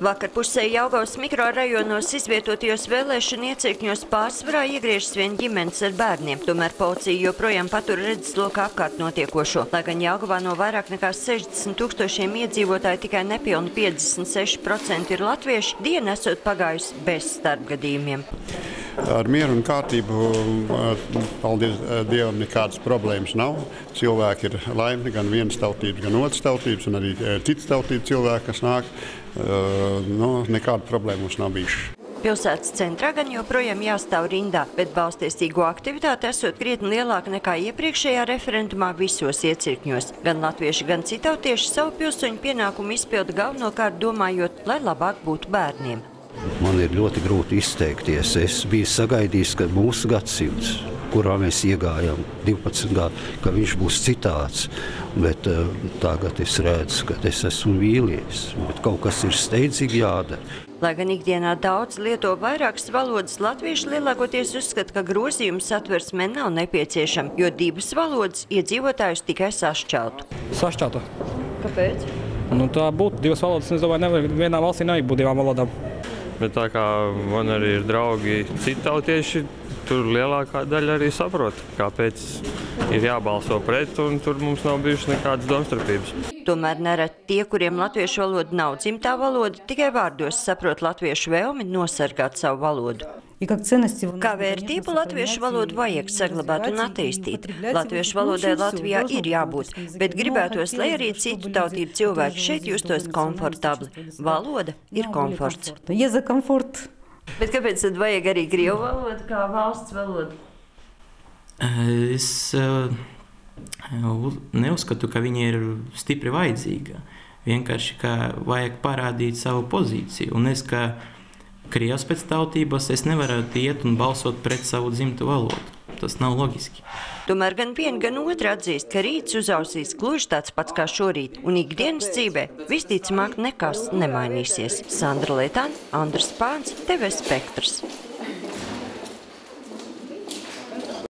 Vakar pusē Jelgavas mikrorajonos izvietotajos vēlēšanu iecirkņos pārsvarā iegriežas vien ģimenes ar bērniem. Tomēr policija joprojām patur redzeslokā apkārt notiekošo. Lai gan Jelgavā no vairāk nekā 60 000 iedzīvotāji tikai nepilni 56% ir latvieši, diena esot pagājusi bez starpgadījumiem. Ar mieru un kārtību, paldies Dievam, nekādas problēmas nav. Cilvēki ir laimīgi, gan vienas tautības, gan otras tautības, un arī citas tautības cilvēki, kas nāk. Nekāda problēma mums nav bijuši. Pilsētas centrā gan joprojām jāstāv rindā, bet balstiestīgo aktivitāte esot krietni lielāka nekā iepriekšējā referendumā visos iecirkņos. Gan latvieši, gan citautieši savu pilsoņu pienākumu izpilda galvenokārt domājot, lai labāk būtu bērniem. Man ir ļoti grūti izteikties. Es biju sagaidījis, ka mūsu gadsimts, kurā mēs iegājām 12 gadu, ka viņš būs citāds. Bet tagad es redzu, ka es esmu vīlies, bet kaut kas ir steidzīgi jādara. Lai gan ikdienā daudz lieto vairākas valodas, latvieši lielākoties uzskata, ka grozījumi satversmē nav nepieciešami, jo divas valodas iedzīvotājus tikai sašķeltu. Sašķeltu. Kāpēc? Tā būtu divas valodas, un es domāju, nevar vienā valstī nevajag būt divām valodām. Bet tā kā man arī ir draugi citautieši, tur lielākā daļa arī saprot, kāpēc ir jābalso pret, un tur mums nav bijušas nekādas domstarpības. Tomēr nereti tie, kuriem latviešu valoda nav dzimtā valoda, tikai vārdos saprot latviešu vēlmi nosargāt savu valodu. Kā vērtību latviešu valodu vajag saglabāt un attīstīt. Latviešu valodai Latvijā ir jābūt, bet gribētos, lai arī citu tautību cilvēki šeit justos komfortabli. Valoda ir komforts. Bet kāpēc tad vajag arī krievu valodu kā valsts valodu? Es neuzskatu, ka viņa ir stipri vajadzīga. Vienkārši, ka vajag parādīt savu pozīciju. Un es, kā krievs pēc tautības, es nevaru iet un balsot pret savu dzimtu valodu. Tas nav loģiski. Tomēr gan viena, gan otra atzīst, ka rīts uz ausīs gluži tāds pats kā šorīt, un ikdienas dzīvē visticamāk nekas nemainīsies. Sandra Lietāne, Andris Pāns, TV Spektrs.